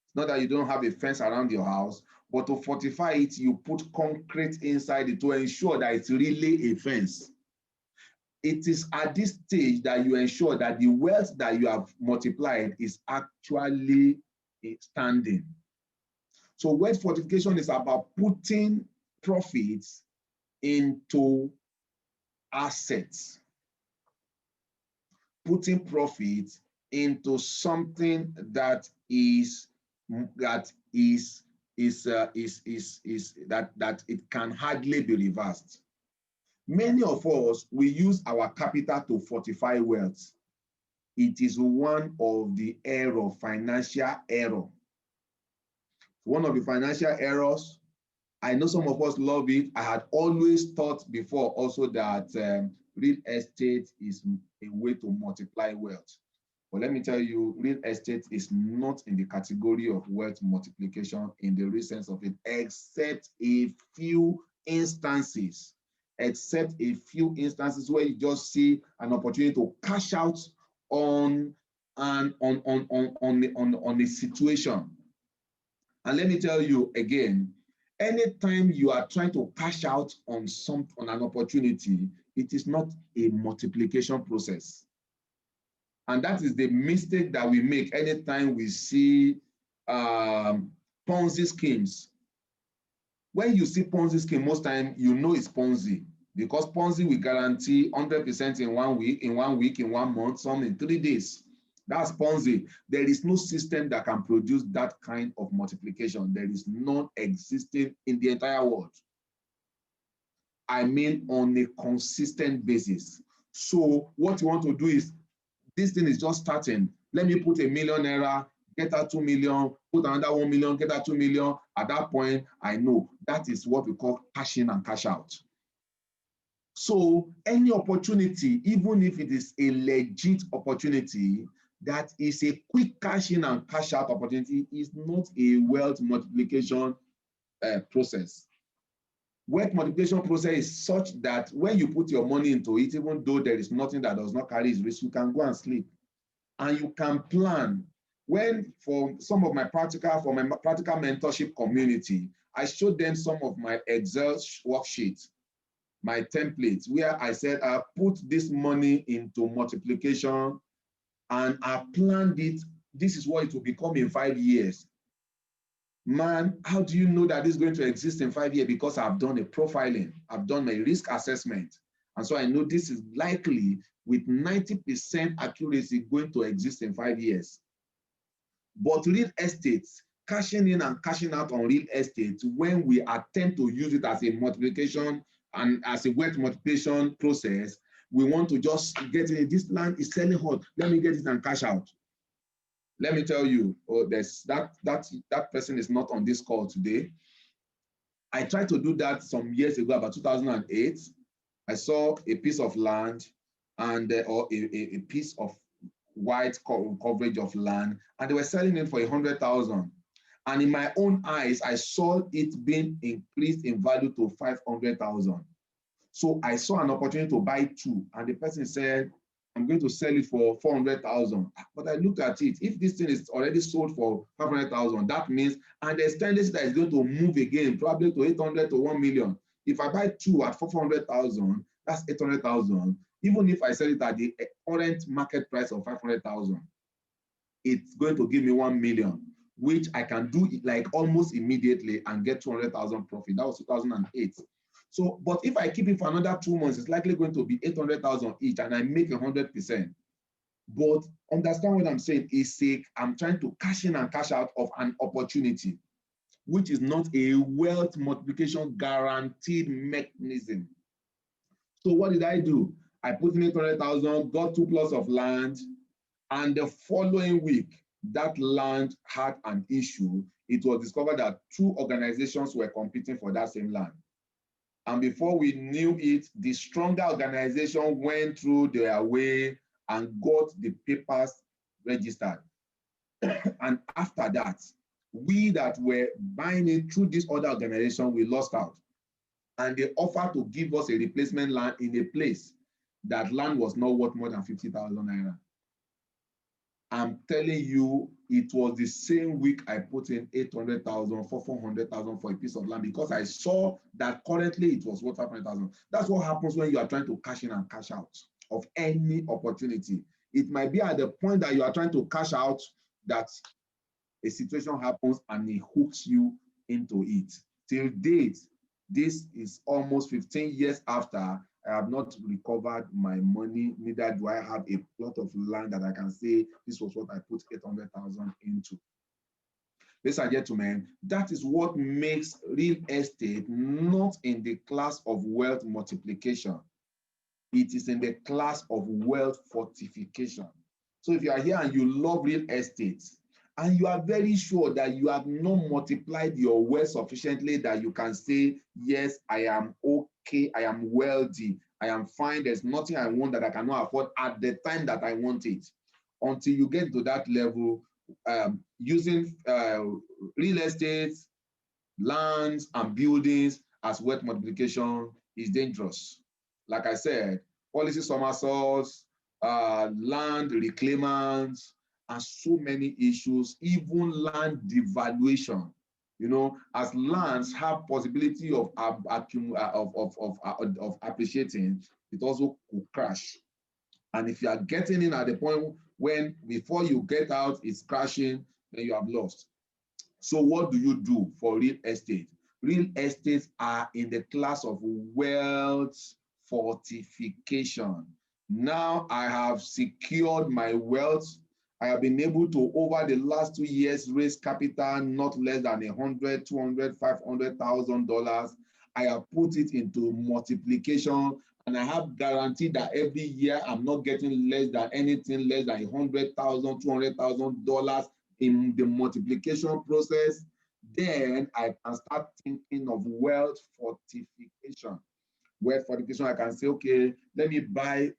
It's not that you don't have a fence around your house, but to fortify it, you put concrete inside it to ensure that it's really a fence. It is at this stage that you ensure that the wealth that you have multiplied is actually standing. So wealth fortification is about putting profits into assets, putting profits into something that it can hardly be reversed. Many of us, we use our capital to fortify wealth. It is one of the error, financial error. One of the financial errors, I know some of us love it. I had always thought before also that real estate is a way to multiply wealth. But let me tell you, real estate is not in the category of wealth multiplication in the real sense of it, except a few instances. Except a few instances where you just see an opportunity to cash out on a situation. And let me tell you again, anytime you are trying to cash out on an opportunity, it is not a multiplication process. And that is the mistake that we make anytime we see Ponzi schemes. When you see Ponzi scheme, most time you know it's Ponzi, because Ponzi will guarantee 100% in 1 week, in 1 week, in 1 month, some in 3 days. That's Ponzi. There is no system that can produce that kind of multiplication. There is none existing in the entire world. I mean, on a consistent basis. So what you want to do is, this thing is just starting. Let me put ₦1 million, get out 2 million, put another 1 million, get out 2 million. At that point, I know that is what we call cash in and cash out. So any opportunity, even if it is a legit opportunity, that is a quick cash in and cash out opportunity, is not a wealth multiplication process. Wealth multiplication process is such that when you put your money into it, even though there is nothing that does not carry its risk, you can go and sleep. And you can plan. When for my practical mentorship community, I showed them some of my Excel worksheets, my templates, where I said, I put this money into multiplication and I planned it. This is what it will become in 5 years. Man, how do you know that this is going to exist in 5 years? Because I've done a profiling, I've done my risk assessment. And so I know this is likely with 90% accuracy going to exist in 5 years. But real estate, cashing in and cashing out on real estate, when we attempt to use it as a multiplication and as a wealth multiplication process, we want to just get in. This land is selling hot, let me get it and cash out. Let me tell you, that person is not on this call today. I tried to do that some years ago, about 2008. I saw a piece of land and or a piece of white coverage of land, and they were selling it for 100,000. And in my own eyes, I saw it being increased in value to 500,000. So I saw an opportunity to buy two, and the person said, I'm going to sell it for 400,000. But I looked at it. If this thing is already sold for 500,000, that means, and there's tendency that it's going to move again, probably to 800 to 1 million. If I buy two at 400,000, that's 800,000. Even if I sell it at the current market price of 500,000, it's going to give me 1 million, which I can do it like almost immediately and get 200,000 profit. That was 2008. So, but if I keep it for another 2 months, it's likely going to be 800,000 each, and I make 100%. But understand what I'm saying is, I'm trying to cash in and cash out of an opportunity, which is not a wealth multiplication guaranteed mechanism. So what did I do? I put in 800,000, got 2 plots of land, and the following week, that land had an issue. It was discovered that 2 organizations were competing for that same land. And before we knew it, the stronger organization went through their way and got the papers registered. And after that, we that were buying it through this other organization, we lost out. And they offered to give us a replacement land in a place that land was not worth more than 50,000 naira. I'm telling you, it was the same week I put in 800,000 for 400,000 for a piece of land because I saw that currently it was worth 500,000. That's what happens when you are trying to cash in and cash out of any opportunity. It might be at the point that you are trying to cash out that a situation happens and it hooks you into it. Till date, this is almost 15 years after, I have not recovered my money, neither do I have a plot of land that I can say this was what I put 800,000 into. Ladies and gentlemen, that is what makes real estate not in the class of wealth multiplication. It is in the class of wealth fortification. So if you are here and you love real estate, and you are very sure that you have not multiplied your wealth sufficiently that you can say, yes, I am okay, I am wealthy, I am fine, there's nothing I want that I cannot afford at the time that I want it. Until you get to that level, using real estate, lands, and buildings as wealth multiplication is dangerous. Like I said, policy somersaults, land reclaimants, and so many issues, even land devaluation. You know, as lands have possibility of appreciating, it also could crash. And if you are getting in at the point when before you get out, it's crashing, then you have lost. So what do you do for real estate? Real estates are in the class of wealth fortification. Now I have secured my wealth. I have been able to, over the last 2 years, raise capital not less than $100, $200, $500,000. I have put it into multiplication, and I have guaranteed that every year I'm not getting less than anything less than $100,000, $200,000 in the multiplication process. Then I can start thinking of wealth fortification. Wealth fortification, I can say, okay, let me buy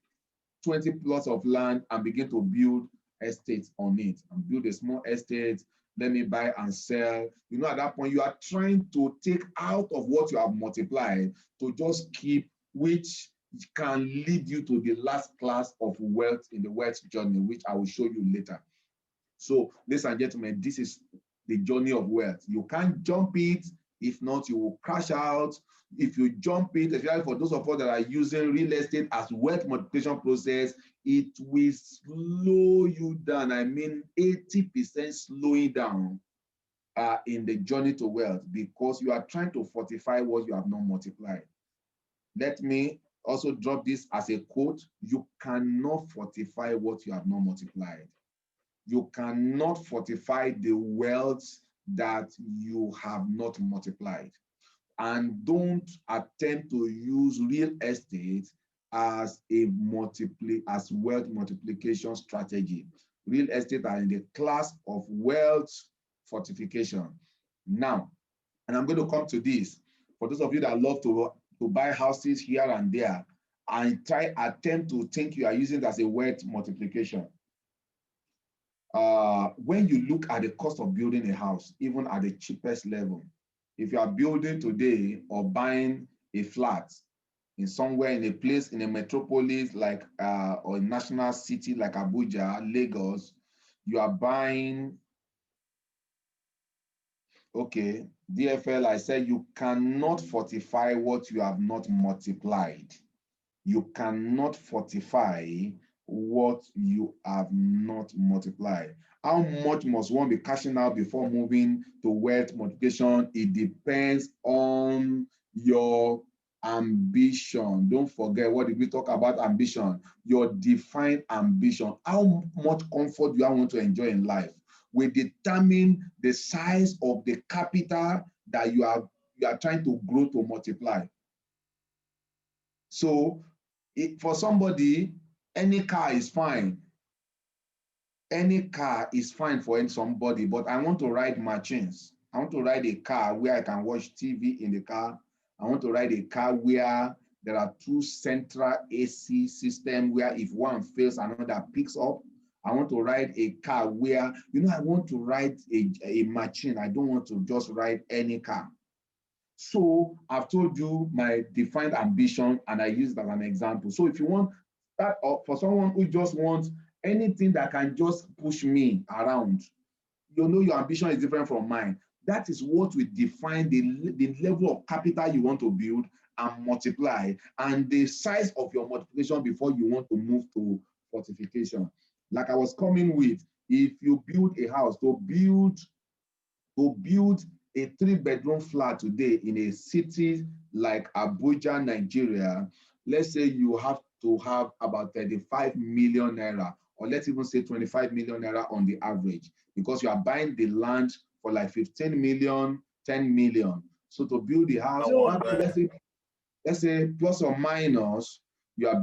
20 plots of land and begin to build estates on it and build a small estate. Let me buy and sell. You know, at that point, you are trying to take out of what you have multiplied to just keep, which can lead you to the last class of wealth in the wealth journey, which I will show you later. So, ladies and gentlemen, this is the journey of wealth. You can't jump it. If not, you will crash out. If you jump it, especially for those of us that are using real estate as wealth multiplication process, it will slow you down. I mean, 80% slowing down in the journey to wealth because you are trying to fortify what you have not multiplied. Let me also drop this as a quote. You cannot fortify what you have not multiplied. You cannot fortify the wealth that you have not multiplied. And don't attempt to use real estate as as wealth multiplication strategy. Real estate are in the class of wealth fortification. Now, and I'm going to come to this. For those of you that love to buy houses here and there, and attempt to think you are using it as a wealth multiplication. When you look at the cost of building a house, even at the cheapest level, if you are building today or buying a flat in somewhere in a place in a metropolis like or a national city like Abuja, Lagos, you are buying, okay, DFL, I said you cannot fortify what you have not multiplied. You cannot fortify what you have not multiplied. How much must one be cashing out before moving to wealth multiplication? It depends on your ambition. Don't forget, what did we talk about ambition? Your defined ambition. How much comfort do you want to enjoy in life will determine the size of the capital that you are trying to grow to multiply. So For somebody, any car is fine. Any car is fine for somebody, but I want to ride machines. I want to ride a car where I can watch TV in the car. I want to ride a car where there are two central AC systems where if one fails, another picks up. I want to ride a car where, I want to ride a machine. I don't want to just ride any car. So I've told you my defined ambition, and I use it as an example. So if you want that, for someone who just wants anything that can just push me around, your ambition is different from mine. That is what will define the level of capital you want to build and multiply, and the size of your multiplication before you want to move to fortification. Like I was coming with, if you build a house, to build a 3-bedroom flat today in a city like Abuja, Nigeria, let's say you have to have about 35 million naira, or let's even say 25 million naira on the average, because you are buying the land for like 15 million, 10 million. So to build the house, let's say plus or minus, you are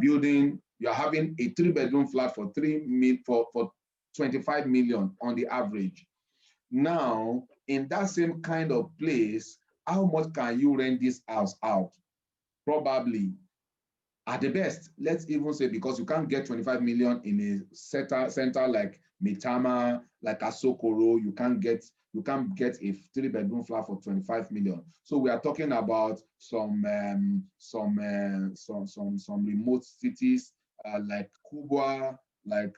having a 3-bedroom flat for 25 million on the average. Now, in that same kind of place, how much can you rent this house out? Probably, at the best, let's even say, because you can't get 25 million in a center like Mitama, like Asokoro, you can't get a 3-bedroom flat for 25 million. So we are talking about some remote cities like Kubwa, like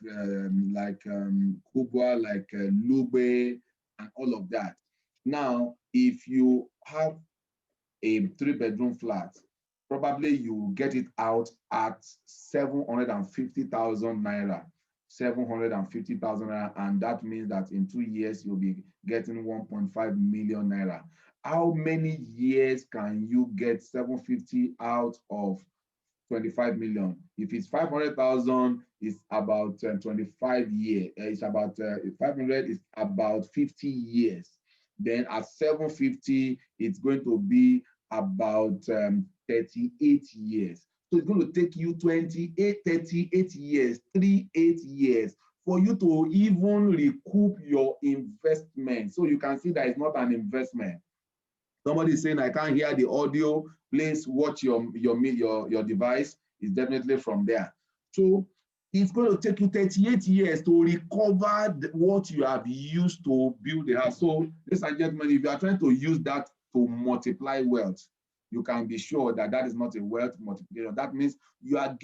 Lube, and all of that. Now, if you have a 3-bedroom flat, probably you get it out at 750,000 naira. 750,000 naira, and that means that in 2 years you'll be getting 1.5 million naira. How many years can you get 750 out of 25 million? If it's 500,000, it's about 25 years. It's about 500 is about 50 years. Then at 750, it's going to be about 38 years. So it's going to take you 38 years, 38 years for you to even recoup your investment. So you can see that it's not an investment. Somebody is saying, I can't hear the audio. Please watch your device. It's definitely from there. So it's going to take you 38 years to recover what you have used to build the house. So, ladies and gentlemen, if you are trying to use that to multiply wealth, you can be sure that that is not a wealth multiplication. That means you have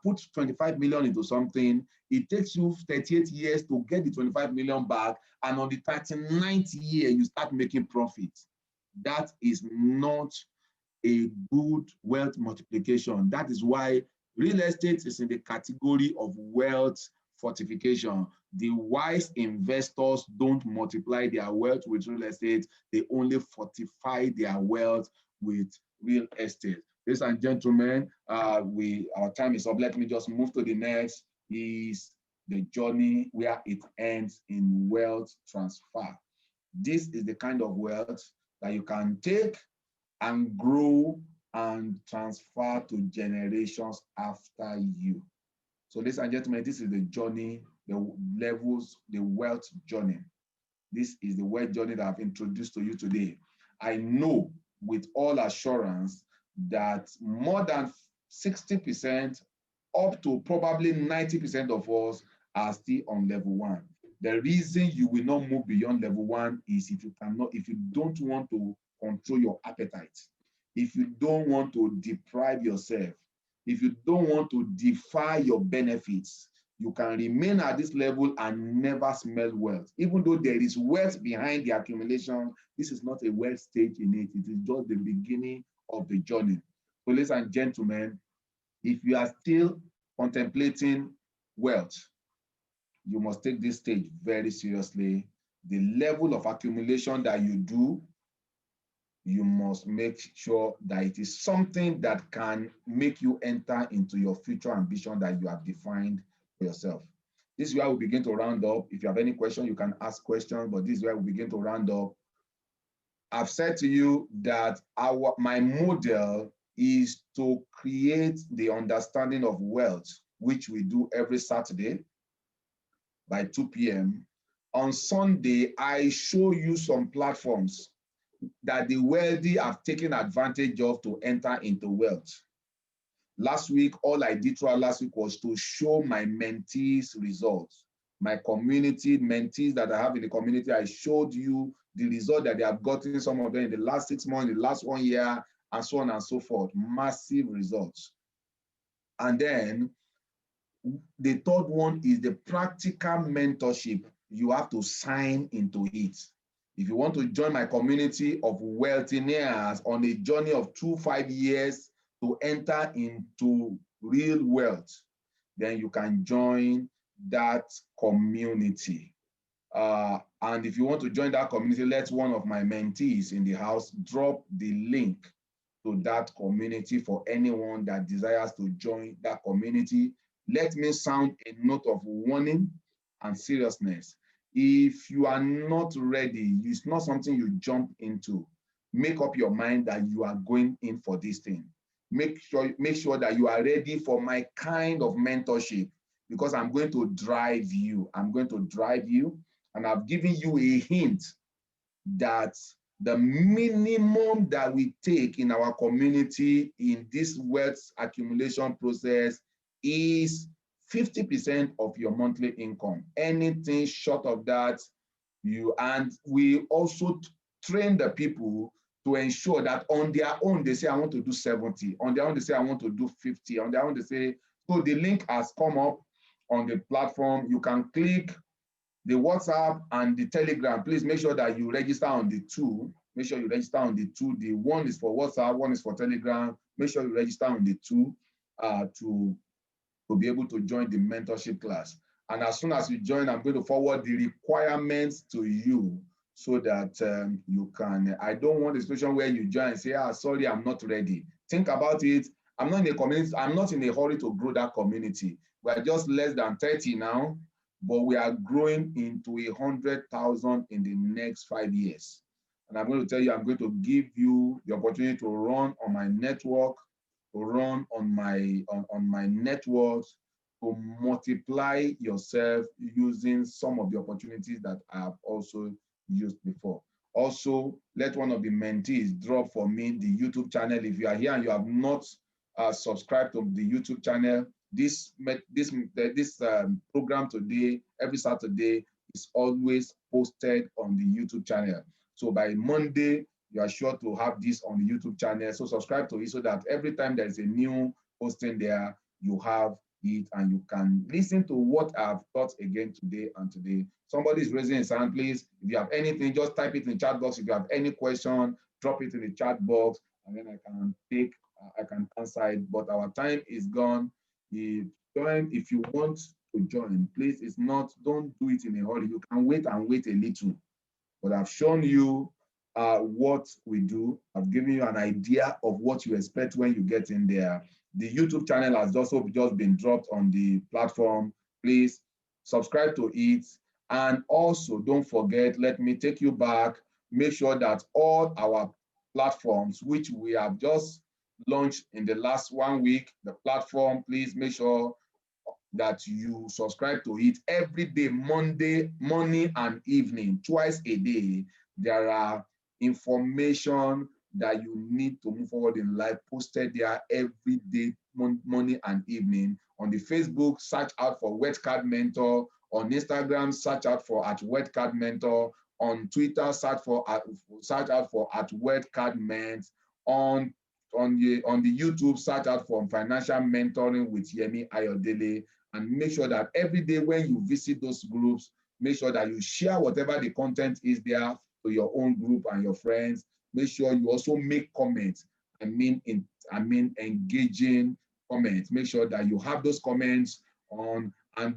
put 25 million into something. It takes you 38 years to get the 25 million back, and on the 39th year, you start making profits. That is not a good wealth multiplication. That is why real estate is in the category of wealth fortification. The wise investors don't multiply their wealth with real estate. They only fortify their wealth with real estate. Ladies and gentlemen, our time is up. Let me just move to the next. Is the journey where it ends in wealth transfer. This is the kind of wealth that you can take and grow and transfer to generations after you. So, ladies and gentlemen, this is the journey, the levels, the wealth journey. This is the wealth journey that I've introduced to you today. I know with all assurance that more than 60%, up to probably 90% of us are still on level 1. The reason you will not move beyond level 1 is if you don't want to control your appetite, if you don't want to deprive yourself, if you don't want to defy your benefits, you can remain at this level and never smell wealth. Even though there is wealth behind the accumulation, this is not a wealth stage in it. It is just the beginning of the journey. So, ladies and gentlemen, if you are still contemplating wealth, you must take this stage very seriously. The level of accumulation that you do, you must make sure that it is something that can make you enter into your future ambition that you have defined for yourself. This is where we begin to round up. If you have any question, you can ask questions, but this is where we begin to round up. I've said to you that my model is to create the understanding of wealth, which we do every Saturday by 2 p.m. On Sunday, I show you some platforms that the wealthy have taken advantage of to enter into wealth. Last week, all I did throughout last week was to show my mentees results. My community, mentees that I have in the community, I showed you the result that they have gotten, some of them in the last 6 months, the last 1 year, and so on and so forth. Massive results. And then the third one is the practical mentorship. You have to sign into it. If you want to join my community of wealthineers on a journey of 2-5 years to enter into real wealth, then you can join that community. And if you want to join that community, let one of my mentees in the house drop the link to that community for anyone that desires to join that community. Let me sound a note of warning and seriousness. If you are not ready, it's not something you jump into. Make up your mind that you are going in for this thing. Make sure that you are ready for my kind of mentorship, because I'm going to drive you. I'm going to drive you, and I've given you a hint that the minimum that we take in our community in this wealth accumulation process is 50% of your monthly income. Anything short of that, and we also train the people to ensure that on their own, they say, I want to do 70. On their own, they say, I want to do 50. On their own, they say, so the link has come up on the platform. You can click the WhatsApp and the Telegram. Please make sure that you register on the two. Make sure you register on the two. The one is for WhatsApp, one is for Telegram. Make sure you register on the two to be able to join the mentorship class. And as soon as you join, I'm going to forward the requirements to you so that you can. I don't want a situation where you join and say, sorry, I'm not ready. Think about it. I'm not in a community. I'm not in a hurry to grow that community. We are just less than 30 now, but we are growing into 100,000 in the next 5 years. And I'm going to tell you, I'm going to give you the opportunity to run on my network, to run on my networks, to multiply yourself using some of the opportunities that I have also used before. Also, let one of the mentees drop for me the YouTube channel. If you are here and you have not subscribed to the YouTube channel, this program today, every Saturday, is always posted on the YouTube channel. So by Monday, you are sure to have this on the YouTube channel. So subscribe to it so that every time there is a new posting there, you have it and you can listen to what I've taught again today and today. Somebody is raising his hand, please. If you have anything, just type it in the chat box. If you have any question, drop it in the chat box, and then I can answer it. But our time is gone. If you want to join, please, don't do it in a hurry. You can wait and wait a little. But I've shown you what we do. I've given you an idea of what you expect when you get in there. The YouTube channel has also just been dropped on the platform. Please subscribe to it. And also, don't forget, let me take you back. Make sure that all our platforms, which we have just launched in the last 1 week, the platform, please make sure that you subscribe to it every day, Monday, morning and evening, twice a day. There are information that you need to move forward in life posted there every day, morning and evening. On the Facebook, search out for Wetcard Mentor. On Instagram, search out for @Wetcard Mentor. On Twitter, search out for @Wetcard Ment. On the YouTube, search out for Financial Mentoring with Yemi Ayodele. And make sure that every day when you visit those groups, make sure that you share whatever the content is there to your own group and your friends. Make sure you also make comments. Engaging comments. Make sure that you have those comments on, and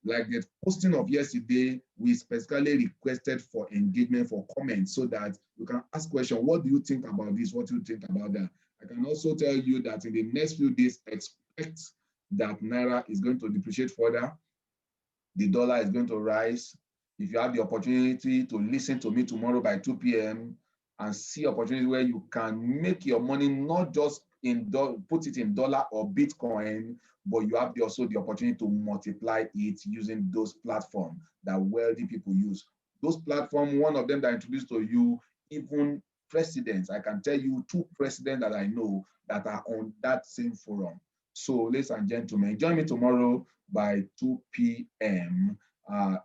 like the posting of yesterday, we specifically requested for engagement, for comments, so that you can ask questions. What do you think about this? What do you think about that? I can also tell you that in the next few days, expect that Naira is going to depreciate further. The dollar is going to rise. If you have the opportunity to listen to me tomorrow by 2 p.m. and see opportunities where you can make your money not just put it in dollar or Bitcoin, but you have also the opportunity to multiply it using those platforms that wealthy people use. Those platforms, one of them that I introduced to you, even presidents, I can tell you 2 presidents that I know that are on that same forum. So, ladies and gentlemen, join me tomorrow by 2 p.m.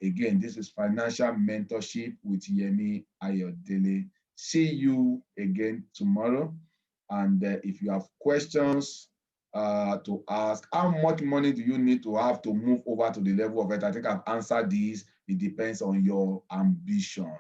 Again, this is Financial Mentorship with Yemi Ayodele. See you again tomorrow. And if you have questions to ask, how much money do you need to have to move over to the level of it? I think I've answered this. It depends on your ambition.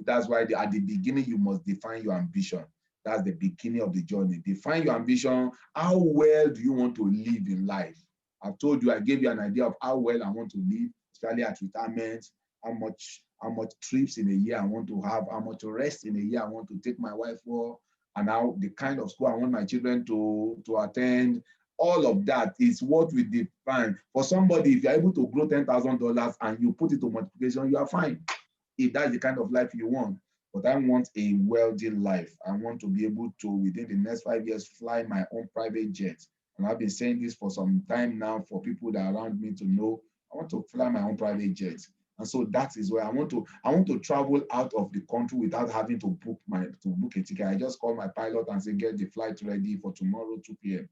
That's why at the beginning, you must define your ambition. That's the beginning of the journey. Define your ambition. How well do you want to live in life? I've told you, I gave you an idea of how well I want to live, especially at retirement, how much trips in a year I want to have, how much rest in a year I want to take my wife for, and how the kind of school I want my children to attend. All of that is what we define. For somebody, if you're able to grow $10,000 and you put it to multiplication, you are fine. If that's the kind of life you want. But I want a wealthy life. I want to be able to, within the next 5 years, fly my own private jet. And I've been saying this for some time now for people that are around me to know. I want to fly my own private jet. And so that is where I want to travel out of the country without having to book a ticket. I just call my pilot and say, get the flight ready for tomorrow, 2 p.m.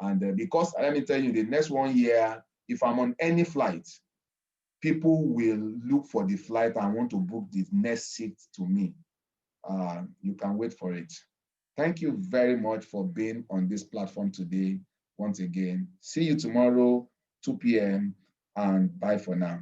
And because let me tell you, the next 1 year, if I'm on any flight, people will look for the flight and want to book the next seat to me. You can wait for it. Thank you very much for being on this platform today. Once again, see you tomorrow, 2 p.m. and bye for now.